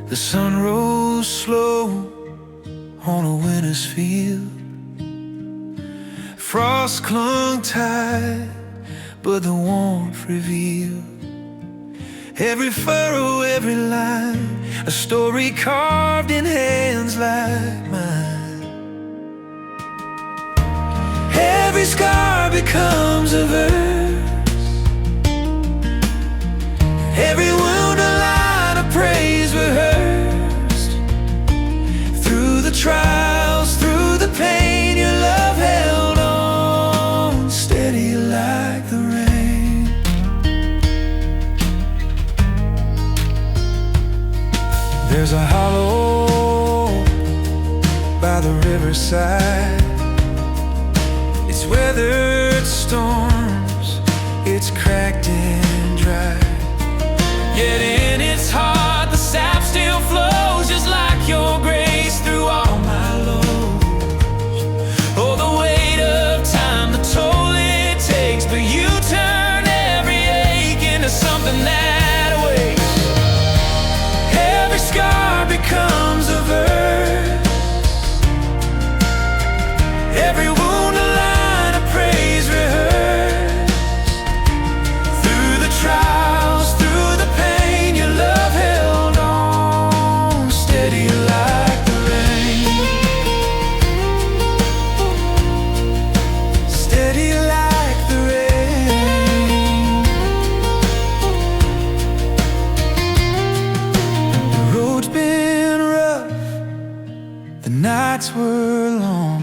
The sun rose slow on a winter's field. Frost clung tight, but the warmth revealed every furrow, every line, a story carved in hands like mine. Every scar becomes a verse, every wound a line of praise rehearsed. Through the trials, through the pain, your love held on, steady like the rain. There's a hollow by the riverside. It's weathered storms, it's cracked and dry. Yet in its heart the sap still flows, just like your grace through all my lows. Oh, the weight of time, the toll it takes, but you turn every ache into something that awaits. Every scar becomes a verse, every wound a line of praise rehearsed. Through the trials, through the pain, your love held on, steady like the rain. Steady like the rain. The road's been rough, the nights were long,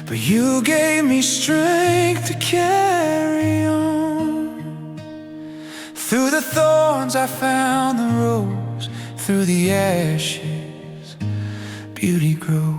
but you gave me strength to carry on. Through the thorns I found the rose, through the ashes beauty grows.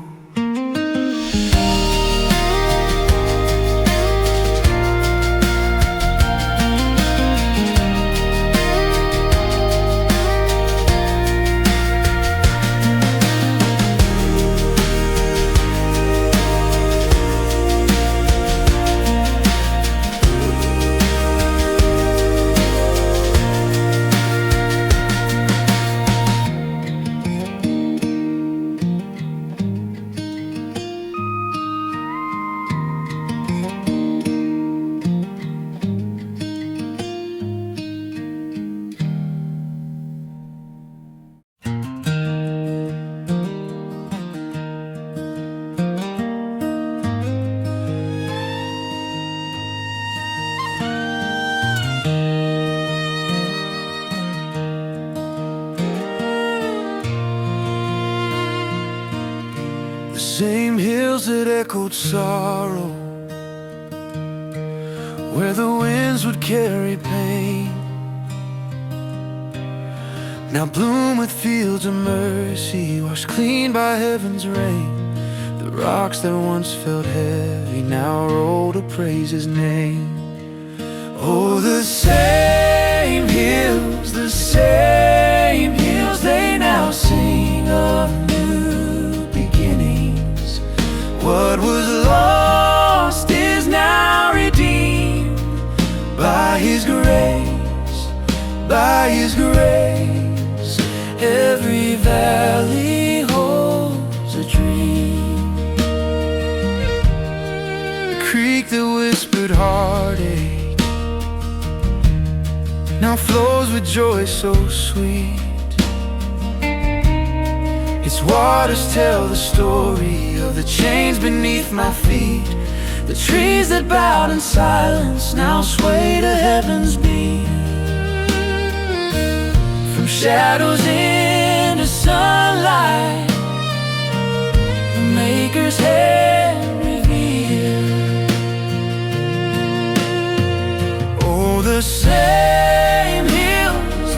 The same hills that echoed sorrow, where the winds would carry pain, now bloom with fields of mercy, washed clean by heaven's rain. The rocks that once felt heavy now roll to praise His name. Oh, the same hills, they now sing of new beginnings. What was lost is now redeemed by His grace, by His grace. Every valley holds a dream. The creek that whispered heartache now flows with joy so sweet. Its waters tell the story of the chains beneath my feet. The trees that bowed in silence now sway to heaven's beat. From shadows into sunlight, the Maker's hand revealed. Oh, the same hills,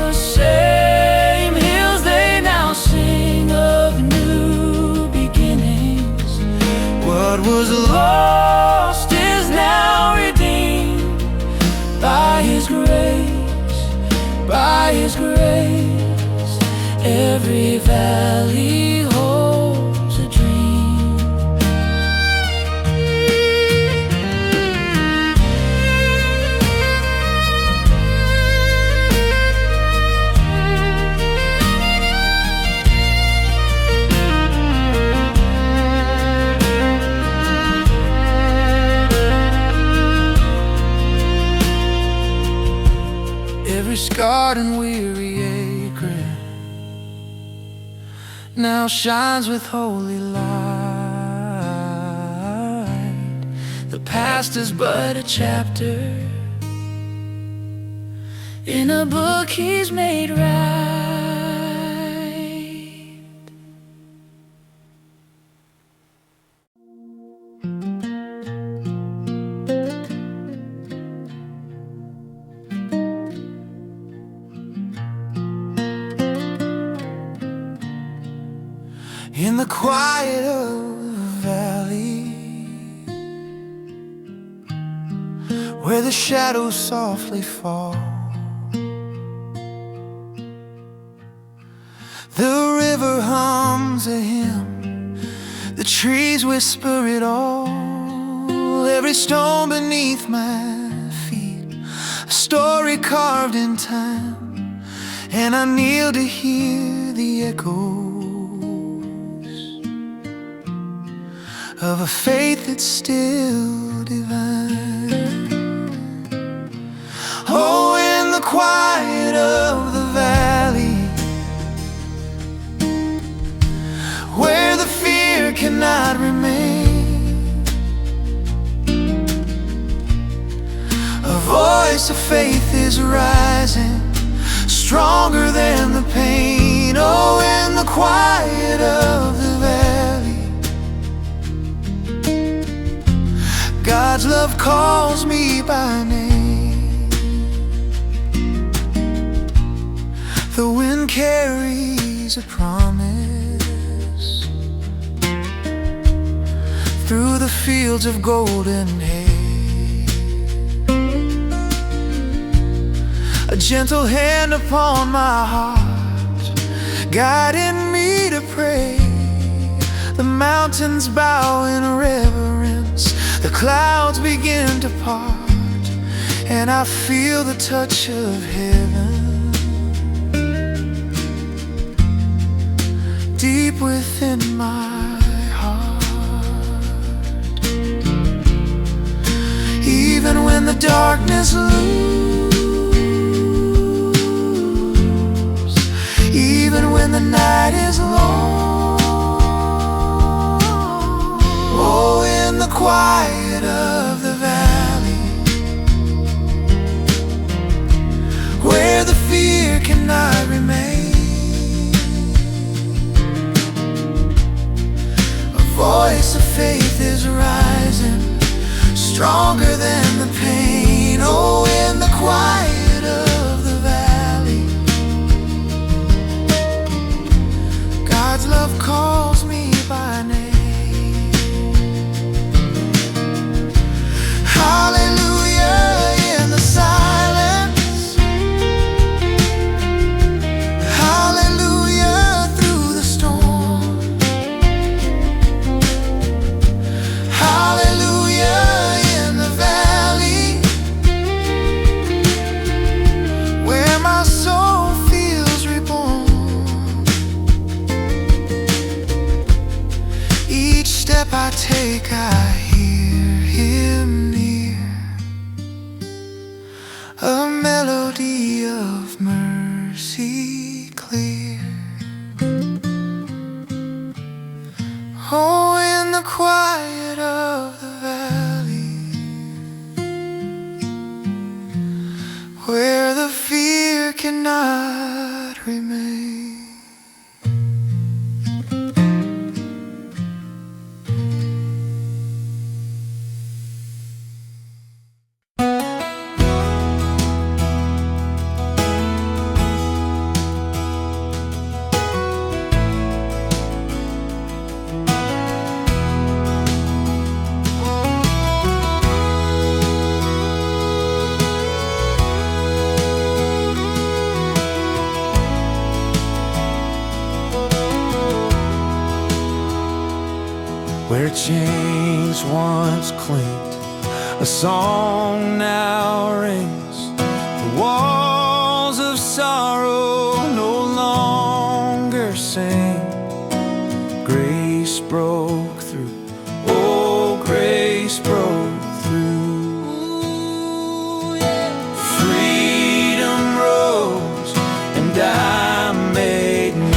they now sing of new beginnings. What was lost is now redeemed by His grace, by His grace. Every valley holds now shines with holy light. The past is but a chapter in a book He's made right. In the quiet of the valley, where the shadows softly fall, the river hums a hymn, the trees whisper it all. Every stone beneath my feet, a story carved in time, and I kneel to hear the echo of a faith that's still divine. Oh, in the quiet of the valley, where the fear cannot remain, a voice of faith is rising, stronger than the pain. Oh, in the quiet of the valley, God's love calls me by name. The wind carries a promise through the fields of golden hay. A gentle hand upon my heart, guiding me to pray. The mountains bow in reverence, the clouds begin to part, and I feel the touch of heaven deep within my heart. Even when the darkness looms, even when the night is long, oh, in the quiet of the valley, where the fear cannot remain, a voice of faith is rising, stronger than the pain. Oh, in the quiet of the valley, God's love calls me by name. Hallelujah in the silence, hallelujah through the storm, hallelujah in the valley, where my soul feels reborn. Each step I take, I hear Him near, a melody of mercy clear. Oh, in the quiet of the valley, where the fear cannot remain. Where chains once clinked, a song now rings. The walls of sorrow no longer sing. Grace broke through, oh, grace broke through. Ooh, yeah. Freedom rose and I made new.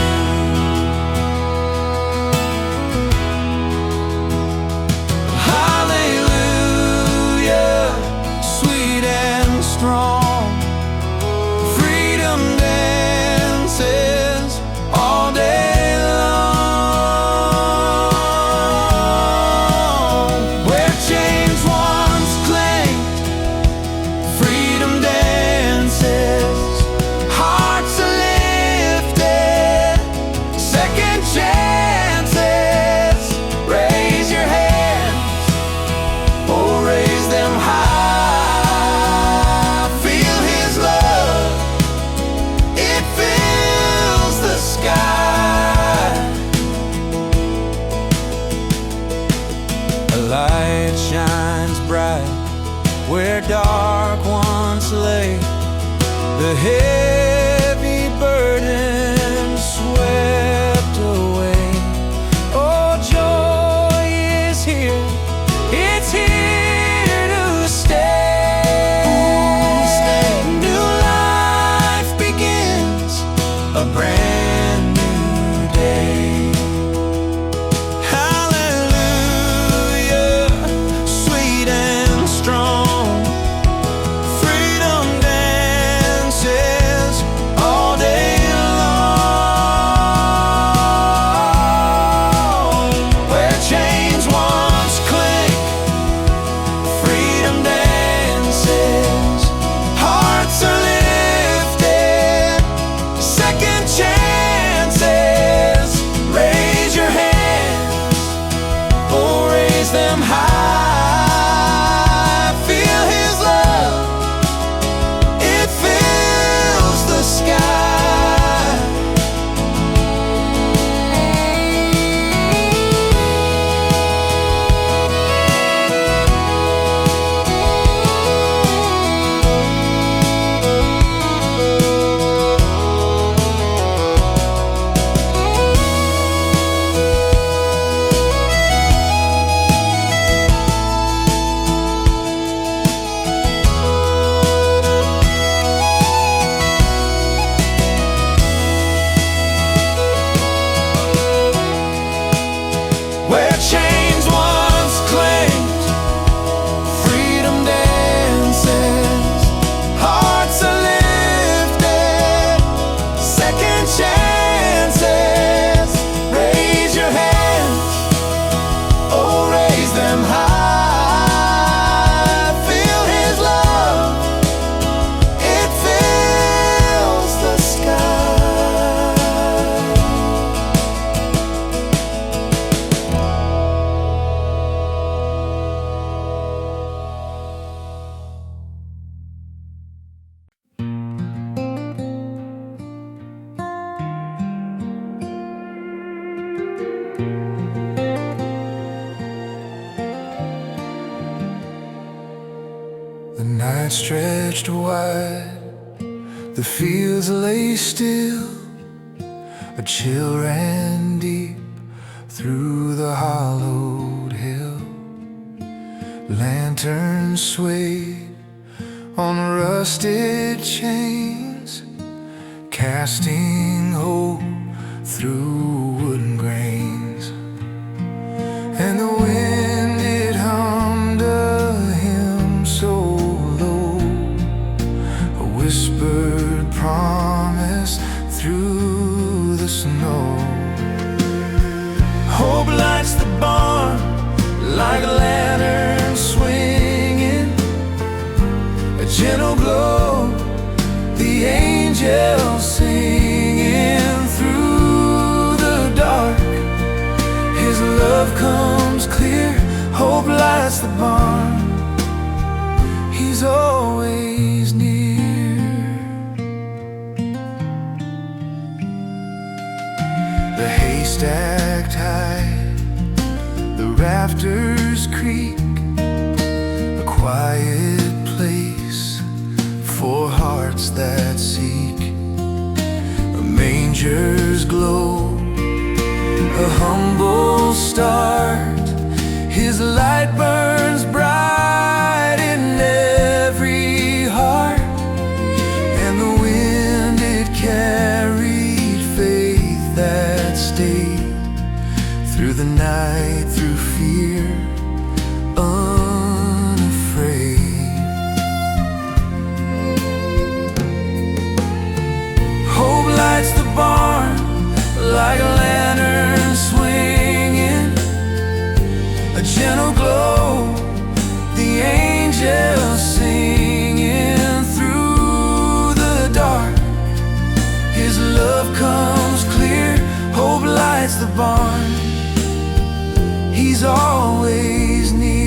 stretched wide, the fields lay still, a chill ran deep through the hollowed hill. Lanterns swayed on rusted chains, casting hope through wooden grains. And the wind, it hummed a hymn so low, a whispered promise through the snow. Hope lights the barn like a lantern swinging, a gentle glow, the angels singing through the dark. His love comes clear, hope lights the barn. He's always near. The haystack tied, the rafters creak, a quiet place for hearts that seek. A manger's glow, a humble start, His light burns bright in every heart. And the wind, it carried faith that stayed through the night, through fear, unafraid. Hope lights the barn like a lantern swinging, a gentle glow, the angels singing through the dark. His love comes clear, hope lights the barn. He's always near.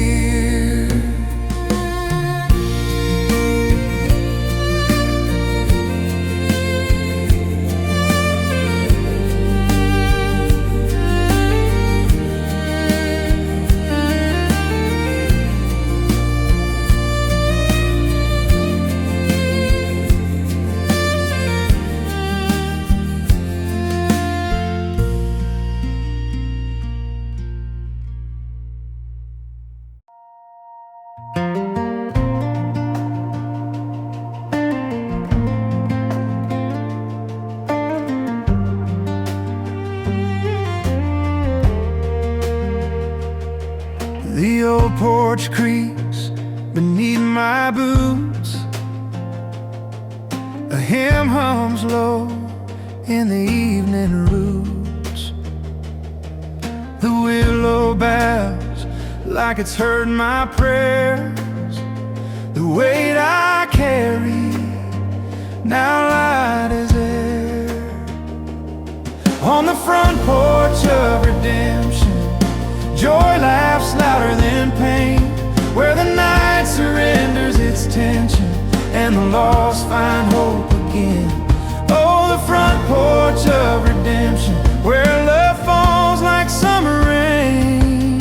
The old porch creaks beneath my boots, a hymn hums low in the evening roots. The willow bows like it's heard my prayers. The weight I carry now light as air. On the front porch of redemption, joy laughs louder than pain, where the night surrenders its tension and the lost find hope again. Oh, the front porch of redemption, where love falls like summer rain.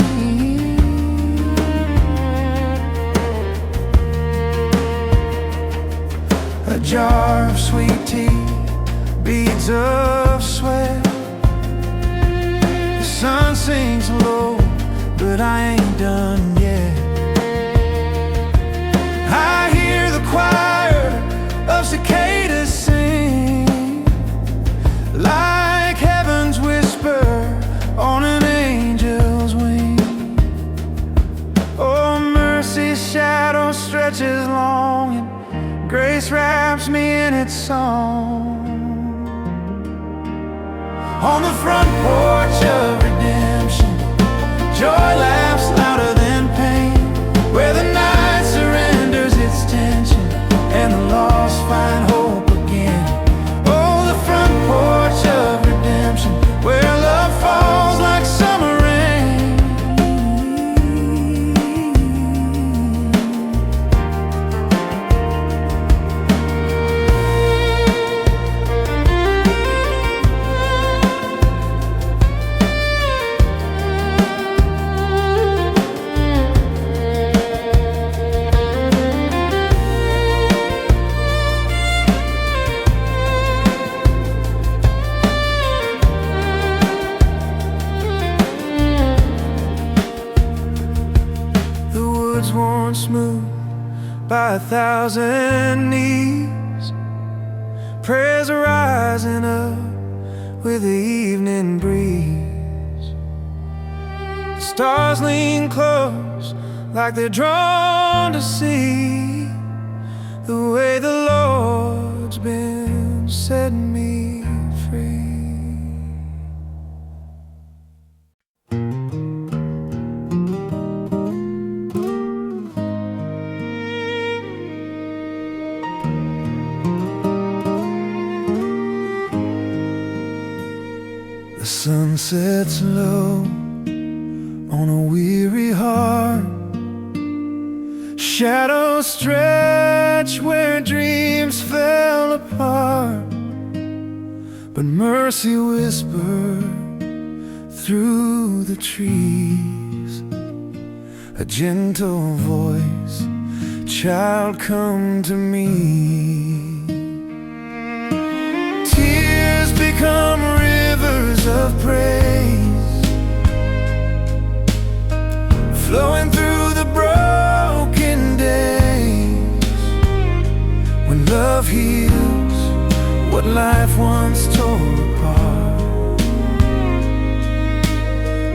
A jar of sweet tea, beads of sweat. The sun sinks low, but I ain't done yet. I hear the choir of cicadas sing, like heaven's whisper on an angel's wing. Oh, mercy's shadow stretches long, and grace wraps me in its song. On the front porch of redemption, joy laughs louder than pain, where the night surrenders its tension and the lost find hope again. Oh, the front porch of redemption, where love falls like summer rain. smoothed by 1,000 knees. Prayers are rising up with the evening breeze. The stars lean close like they're drawn to see the way the Lord's been setting me free. The sun sets low on a weary heart. Shadows stretch where dreams fell apart, but mercy whispered through the trees, a gentle voice, child, come to me. Tears become rivers of praise, flowing through the broken days. When love heals what life once tore apart,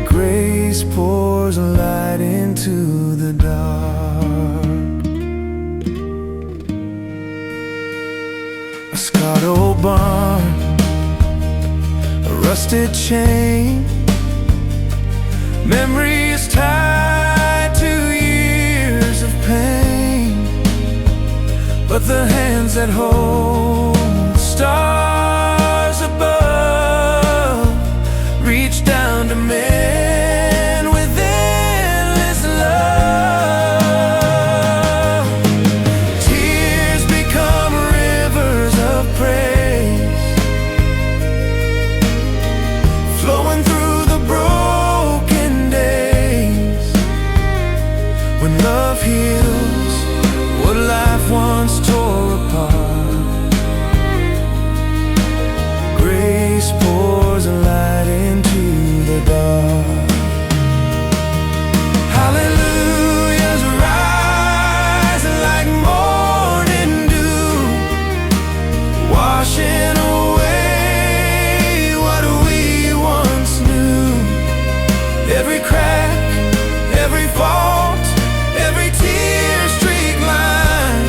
grace pours a light into the dark. A scarred old barn, a rusted chain, memories tied to years of pain. But the hands that hold the stars above reach down to men with endless love. Tears become rivers of praise, flowing through the broken days. When love heals what life once tore apart, grace pours a light into the dark. Hallelujahs rise like morning dew, washing away what we once knew. Every crack, every fault, every tear streak line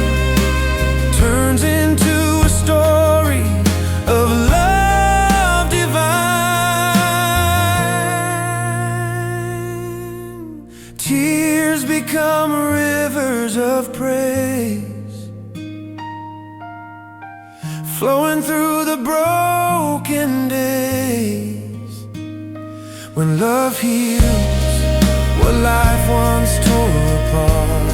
turns into a story of love divine. Tears become rivers of praise, flowing through the broken days. When love heals what life once tore apart,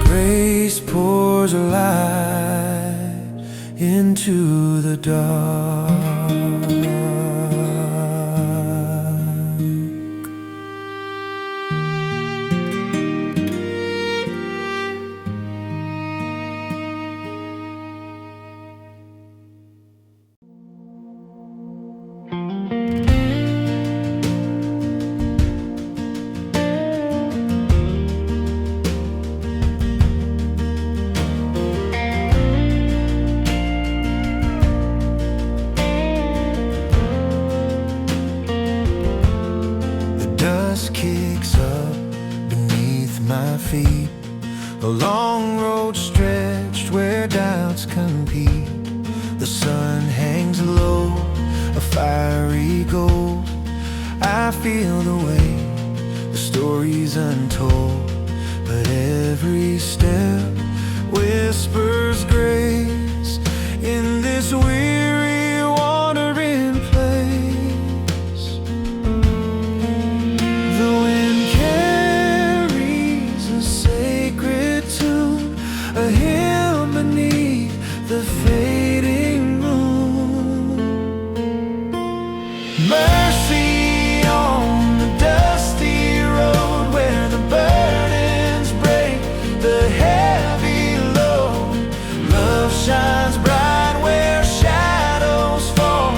grace pours a light into the dark. Kicks up beneath my feet, a long road stretched where doubts compete. The sun hangs low, a fiery gold. I feel the weight, the story's untold, but every step whispers grace in this weary wandering place. The wind carries a sacred tune, a hymn beneath the fading moon. Mercy on the dusty road where the burdens break the heavy load. Love shines bright where shadows fall,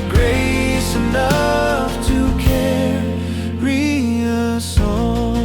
grace enough to carry us all.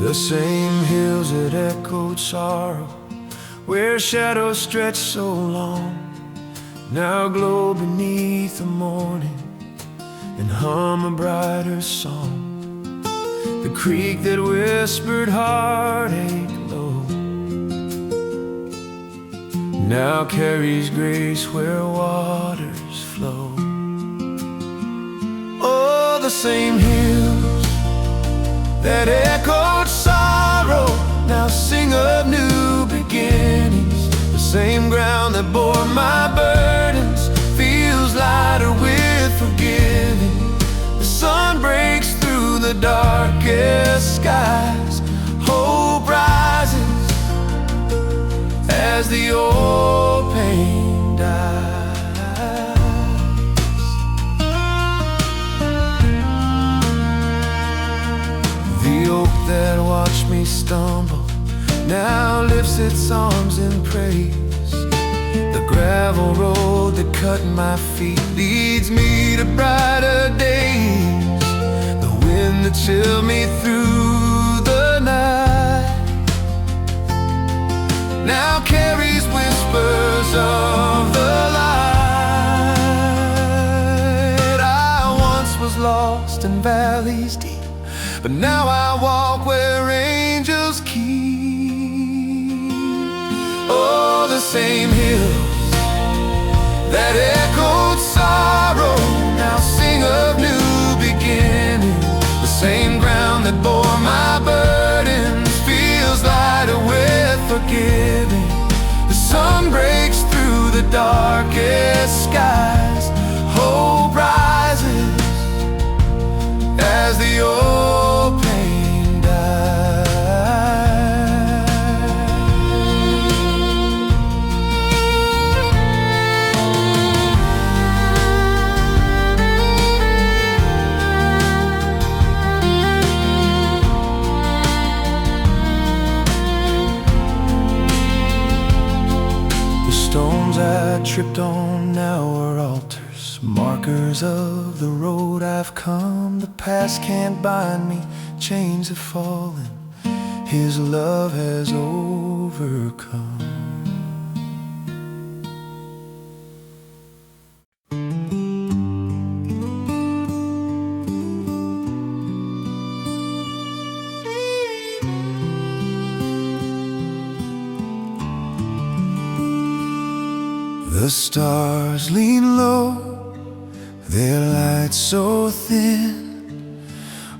The same hills that echoed sorrow, where shadows stretched so long, now glow beneath the morning and hum a brighter song. The creek that whispered heartache low now carries grace where waters flow. Oh, the same hills that echoed sorrow now sing of new beginnings. The same ground that bore my burdens feels lighter with forgiving. The sun breaks through the darkest skies. Hope rises as the old pain dies. The oak that watched me stumble now lifts its arms in praise. The gravel road that cut my feet leads me to brighter days. The wind that chilled me through the night now carries whispers of the light. I once was lost in valleys deep, but now I walk where angels keep. Oh, the same hills that echoed sorrow now sing of new beginnings. The same ground that bore my burdens feels lighter with forgiving. The sun breaks through the darkest skies. Hope rises as the old pain dies. The stones I tripped on now are altars, markers of the road I've come. The past can't bind me, chains have fallen, His love has overcome. The stars lean low, their light so thin.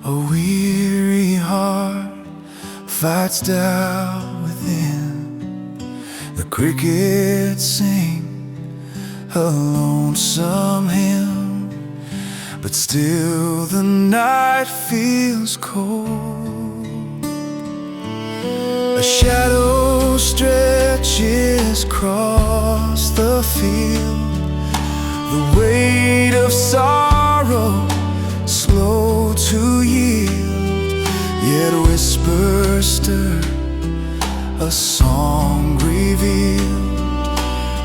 A weary heart fights down within. The crickets sing a lonesome hymn, but still the night feels cold. A shadow stretches across the field, the weight of sorrow slow to yield, yet whispers stir, a song revealed,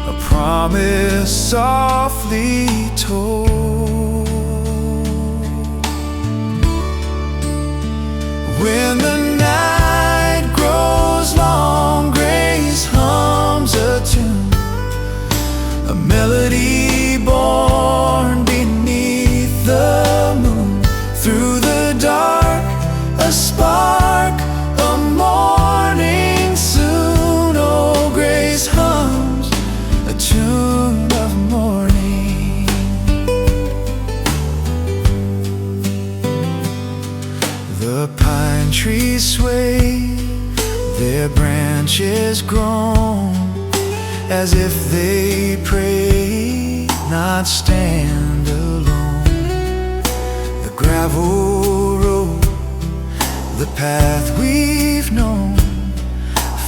a promise softly told. When the night grows long, grace hums a tune, a melody born beneath the moon. Through the dark, a spark, a morning soon. Oh, grace hums a tune of morning. The pine trees sway, their branches groan, as if they pray, not stand alone. The gravel road, the path we've known,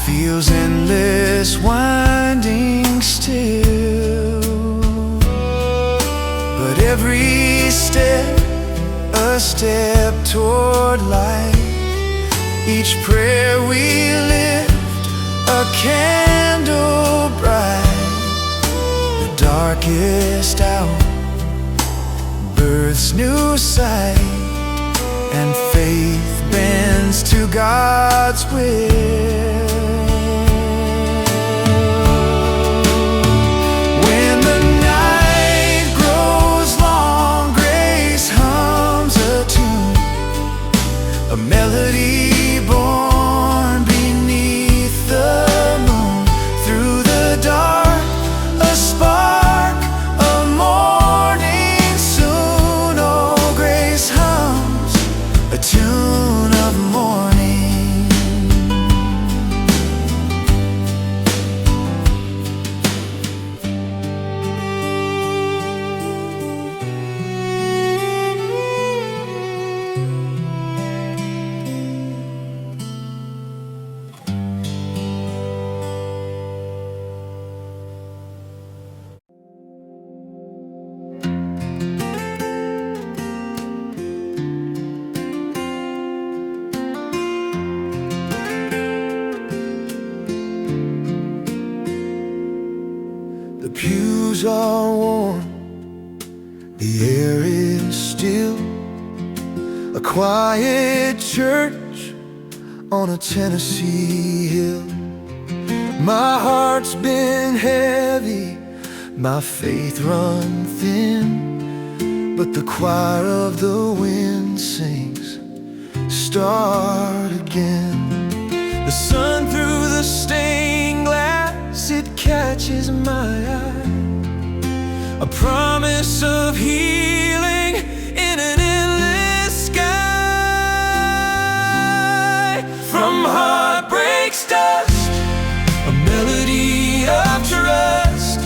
feels endless, winding still. But every step, a step toward light. Each prayer we lift, a candle bright. The darkest hour births new sight, and faith bends bends to God's will. When the night grows long, grace hums a tune, a melody born beneath the moon. Through the dark, a spark of morning soon. Oh, grace hums a tune of morning. The pews are warm, the air is still, a quiet church on a Tennessee hill. My heart's been heavy, my faith run thin, but the choir of the wind sings, start again. The sun through the stained glass, it catches my eye, a promise of healing in an endless sky. From heartbreak's dust, a melody of trust,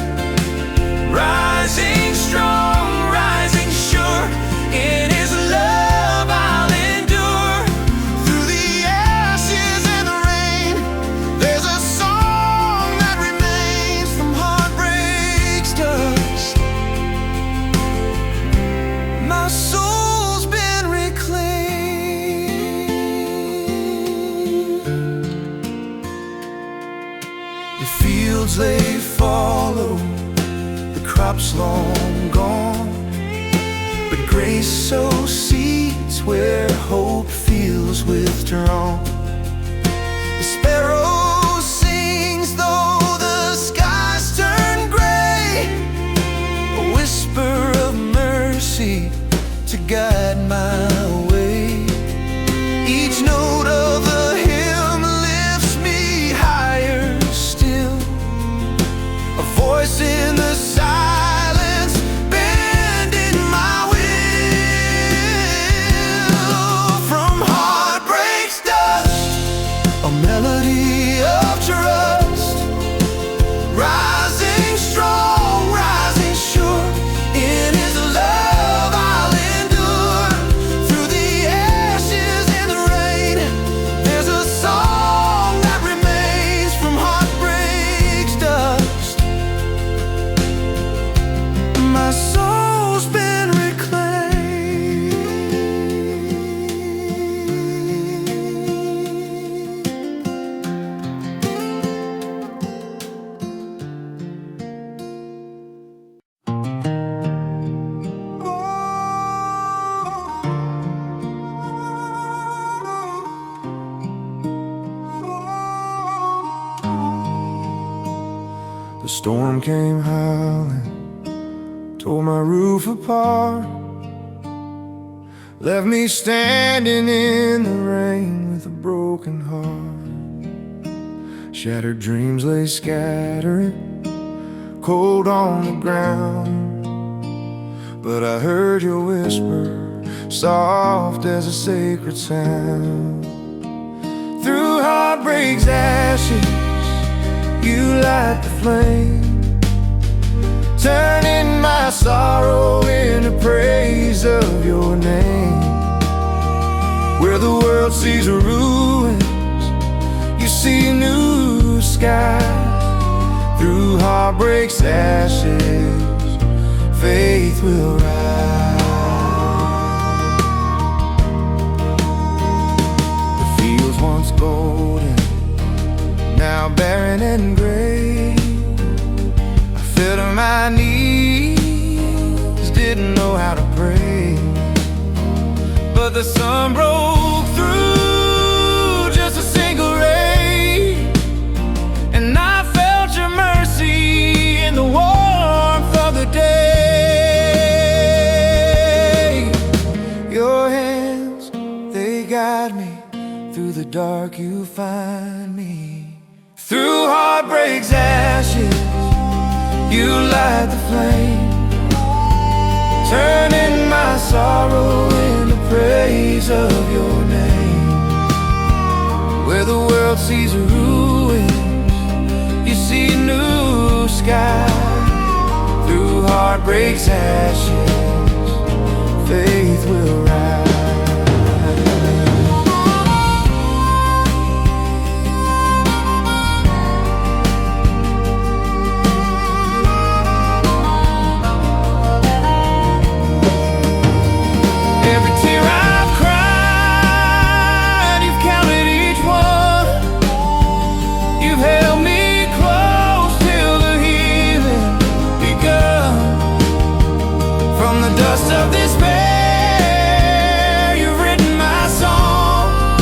rising strong, rising sure, in His love I'll endure. Through the ashes and the rain, there's a song that remains. From heartbreak's dust, my soul's been reclaimed. The fields they follow, the crops long gone, but grace sows seeds where hope feels withdrawn. The sparrow sings though the skies turn gray, a whisper of mercy to guide my way. Each note of the hymn lifts me higher still, a voice in the silence bending my will. From heartbreak's dust, a melody of trust, rising strong, rising sure, in His love I'll endure. Through the ashes and the rain, there's a song that remains. From heartbreak's dust, my soul's been reclaimed. The storm came howling, tore my roof apart, left me standing in the rain with a broken heart. Shattered dreams lay scattered, cold on the ground, but I heard your whisper, soft as a sacred sound. Through heartbreak's ashes, you light the flame, turning my sorrow into praise of your name. Where the world sees ruins, you see new skies. Through heartbreak's ashes, faith will rise. The fields once golden, now barren and gray, I fell to my knees, didn't know how to pray, but the sun broke through through the dark you find me. Through heartbreak's ashes, you light the flame, turning my sorrow into praise of your name. Where the world sees ruins, you see new sky. Through heartbreak's ashes, faith will rise. Dust of despair, you've written my song,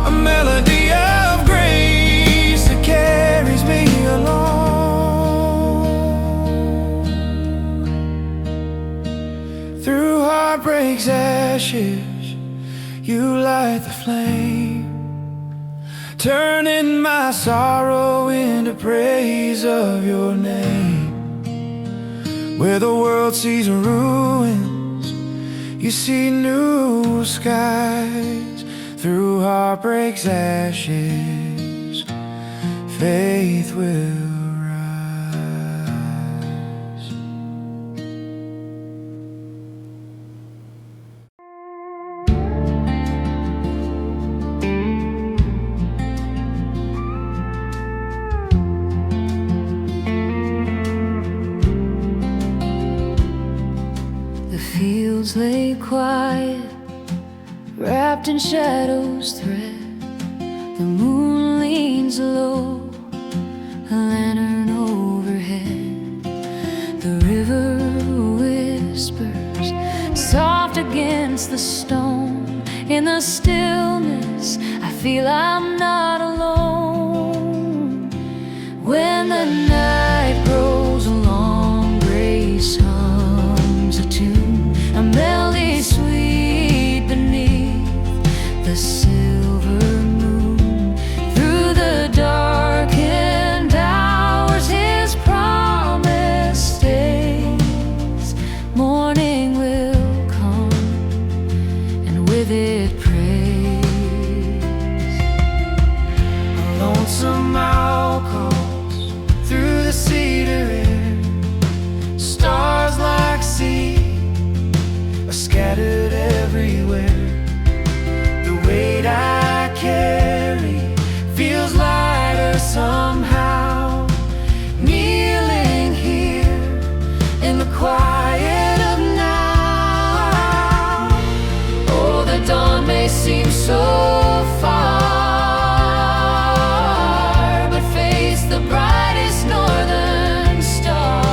a melody of grace that carries me along. Through heartbreak's ashes, you light the flame, turning my sorrow into praise of your name. Where the world sees ruins, you see new skies. Through heartbreak's ashes, faith will rise. Fields lay quiet, wrapped in shadows thread. The moon leans low, a lantern overhead. The river whispers, soft against the stone. In the stillness, I feel I'm not alone. When the night grows long, grace hums a tune, a melody sweet beneath the silver moon. Through the darkened hours, His promise stays. Morning will come, and with it praise. A lonesome owl calls through the cedar air. Stars like seeds are scattered everywhere. The weight I carry feels lighter somehow. Kneeling here in the quiet of now. Oh, the dawn may seem so far, but face the brightest northern star.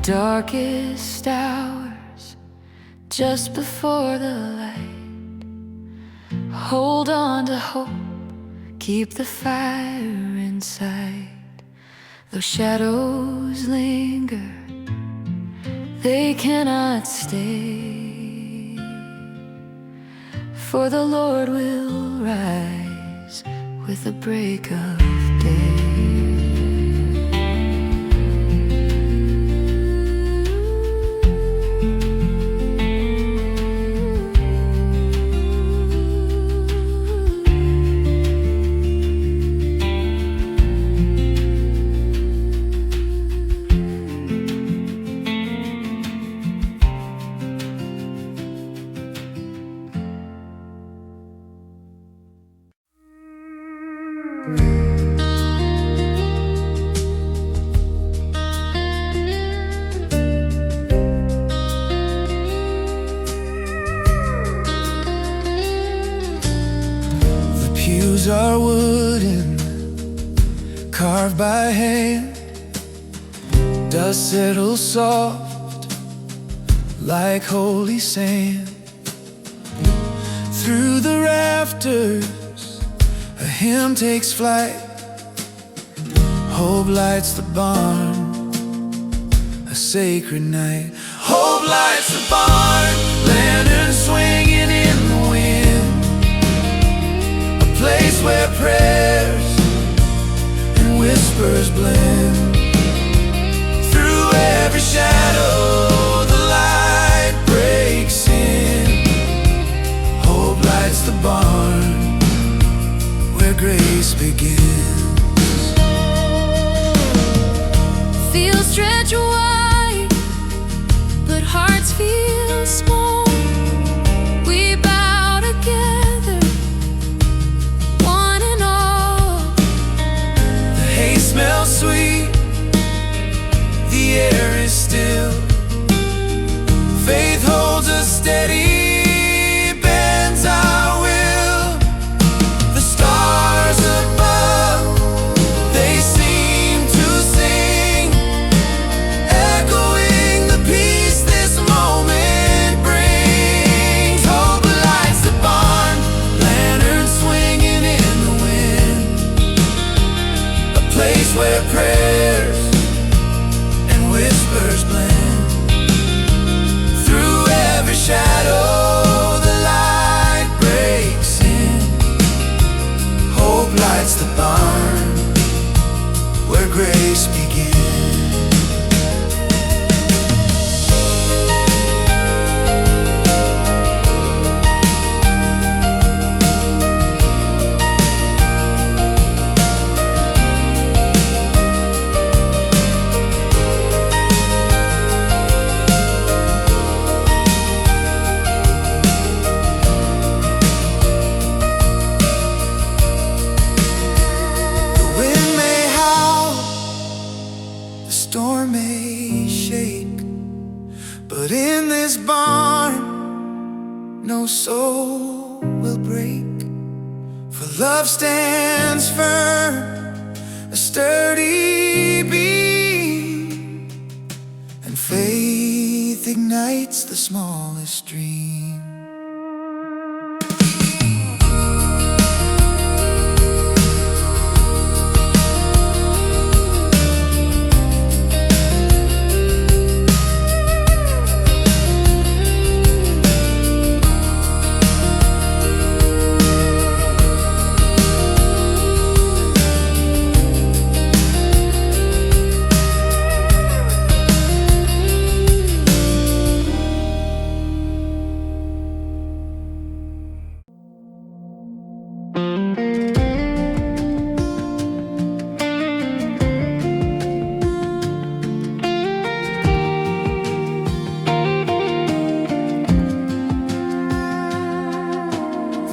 Darkest hours, just before the light. Hold on to hope, keep the fire inside. Though shadows linger, they cannot stay. For the Lord will rise with the break of day. carved by hand, dust settles soft like holy sand. Through the rafters a hymn takes flight. Hope lights the barn, a sacred night. Hope lights the barn, lanterns swinging in the wind. A place where prayers and whispers blend. Through every shadow the light breaks in. Hope lights the barn, where grace begins. Fields stretch wide, but hearts feel small. We bow together, one and all. The hay smells sweet, the air is still. Faith holds us steady, bends our will. The stars above, they seem to sing, echoing the peace this moment brings. Hope lights the barn, lanterns swinging in the wind. A place where prayers and whispers blend. Through every shadow the light breaks in. Hope lights the barn, where grace begins. The wind may howl, the storm may shake, but in this barn no soul will break. For love stands firm, a sturdy beam, and faith ignites the smallest dream.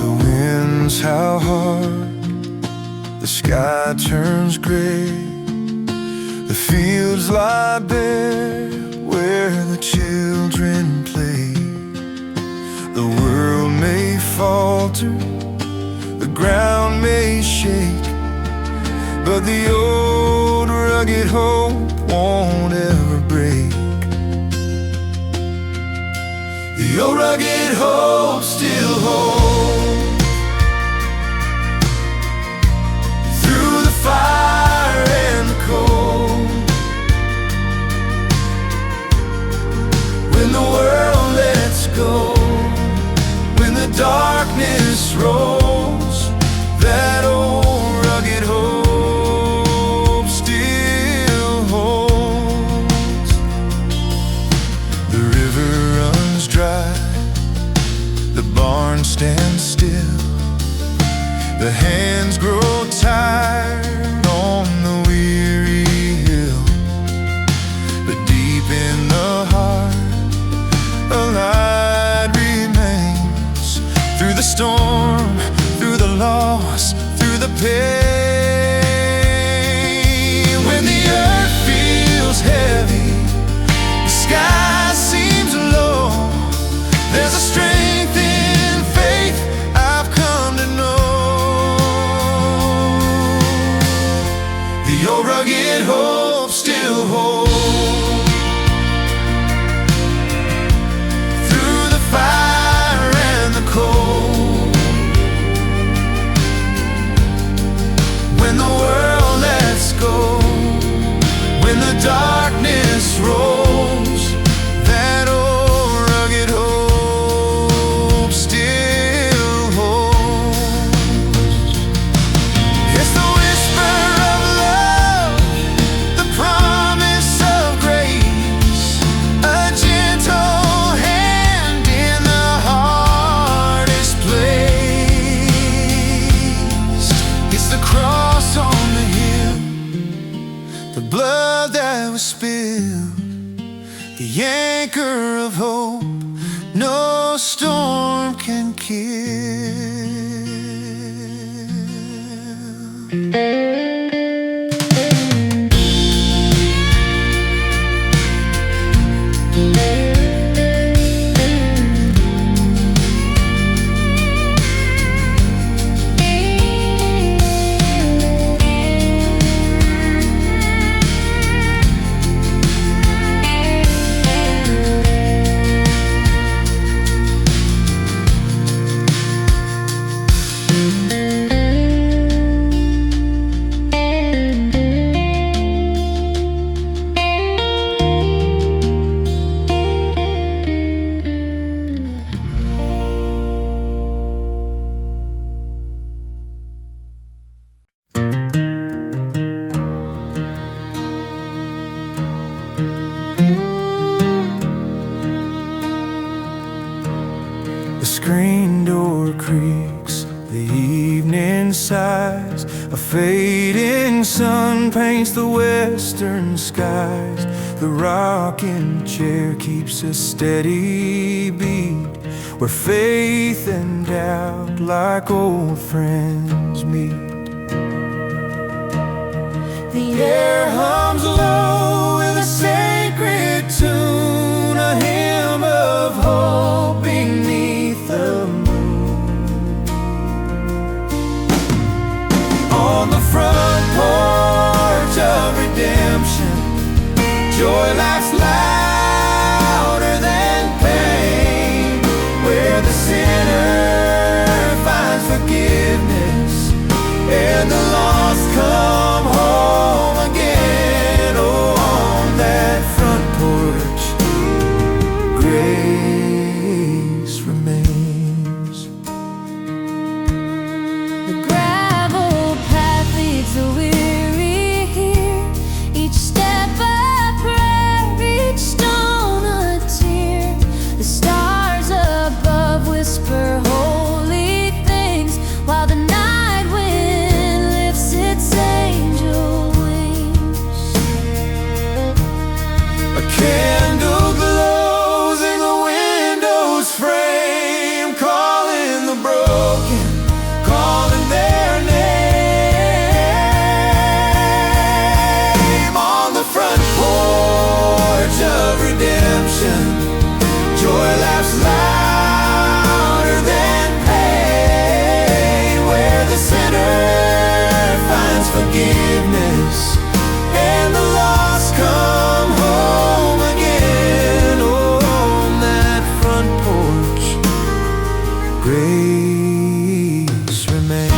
The winds howl hard, the sky turns gray. The fields lie bare where the children play. The world may falter, the ground may shake, but the old rugged hope won't ever break. The old rugged hope still holds. Through the fire and the cold, when the world lets go, when the darkness rolls, that old rugged hope still holds. The river runs dry, the barn stands still. your rugged hope still holds. Through the fire and the cold, when the world lets go, when the darkness rolls, that old rugged hope still holds. It's the whisper of love, the promise of grace, a gentle hand in the hardest place. It's the cross on the hill, the blood that was spilled, the anchor of hope no storm can kill. The screen door creaks, the evening sighs, a fading sun paints the western skies. The rocking chair keeps a steady beat, where faith and doubt like old friends meet. The air hums low with a sacred tune, a hymn of hope beneath the moon. On the front porch of redemption, joy laughs louder than pain, where the sinner finds forgiveness and the lost come home again. Oh, on that front porch, grace remains. The gravel path leads the weary here, each step a prayer, each stone a tear. The stars above whisper holy things, while the night wind lifts its angel wings. A candle glows in the window's frame, calling the broken, calling their name. On the front porch of redemption, joy laughs louder than pain, where the sinner finds forgiveness and the lost come home again. Oh, on that front porch, grace remains.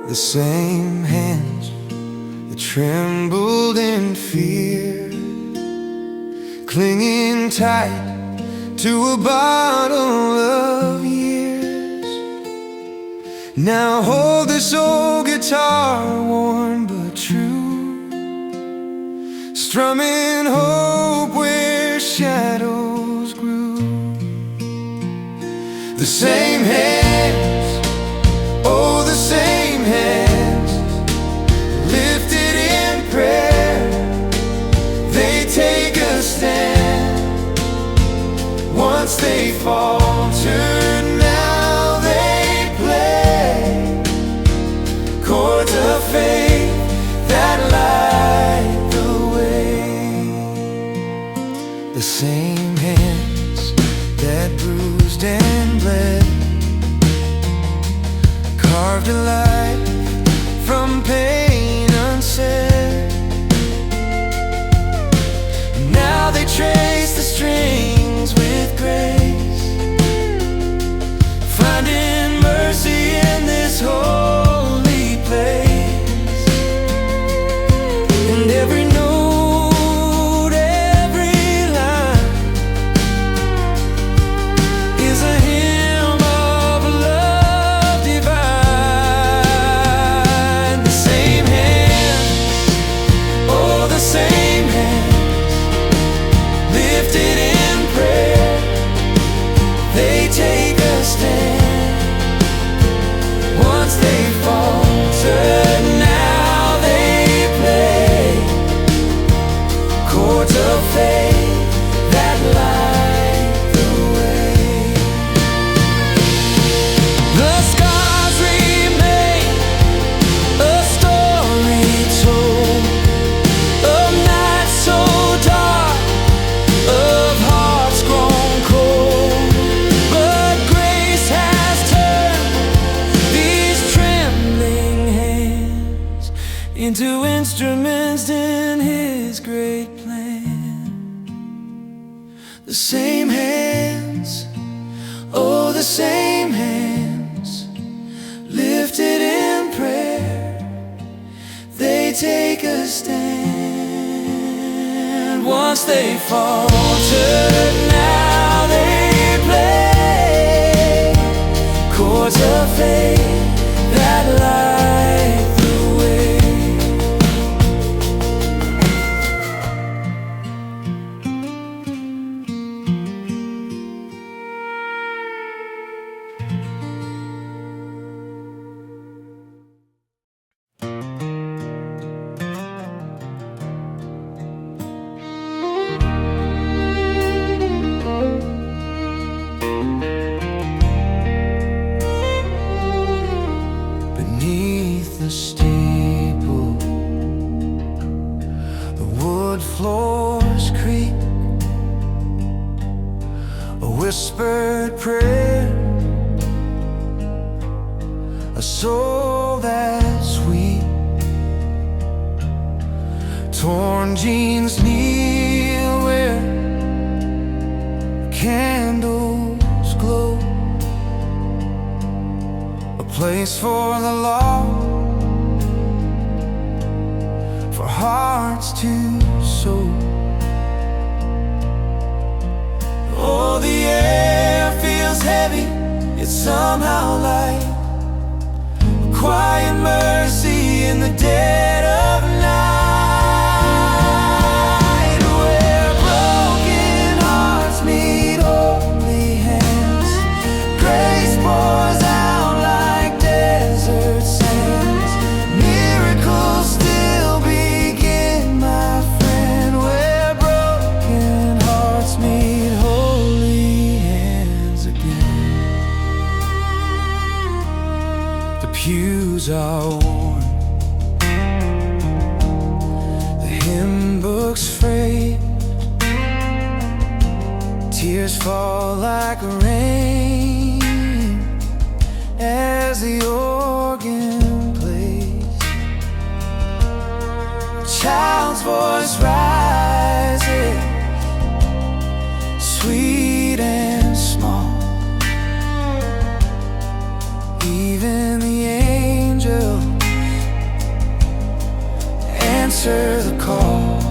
The same hands that trembled in fear, clinging tight to a bottle of years, now hold this old guitar, worn but true, strumming hope where shadows grew. The same hands, oh, the same hands, lifted in prayer, they take a stand. faltered, now they play chords of faith that light the way. The same hands that bruised and bled carved a life from pain unsaid. Now they trace the strings with grace, finding mercy in this holy place. And every note, every line is a hymn of love divine. The same hands, oh, the same hands, lifted in prayer, they take a stand. Once they faltered, now they play chords of faith that light the way. The scars remain, a story told of nights so dark, of hearts grown cold. But grace has turned these trembling hands into instruments in His great plan. The same hands, oh, the same hands, lifted in prayer, they take a stand. Once they faltered, now they play chords of faith that light the way. Beneath the steeple, the wood floors creak, a whispered prayer, a soul that's weak. Torn jeans kneel where candles glow, a place for the law, for hearts to sow. Oh, the air feels heavy, yet somehow light, a quiet mercy in the dead of night, where broken hearts meet holy hands. Grace pours out like desert sands. Miracles still begin, my friend, where broken hearts meet holy hands again. The pews are worn, the hymn books frayed, tears fall like rain as the organ plays. A child's voice rises, sweet and small. Even the angels answer the call.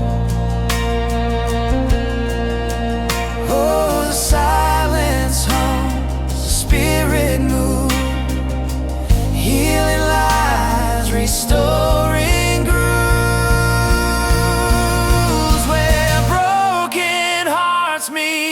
Oh, the silence hums, the Spirit moves, healing lives, restoring grooves, where broken hearts meet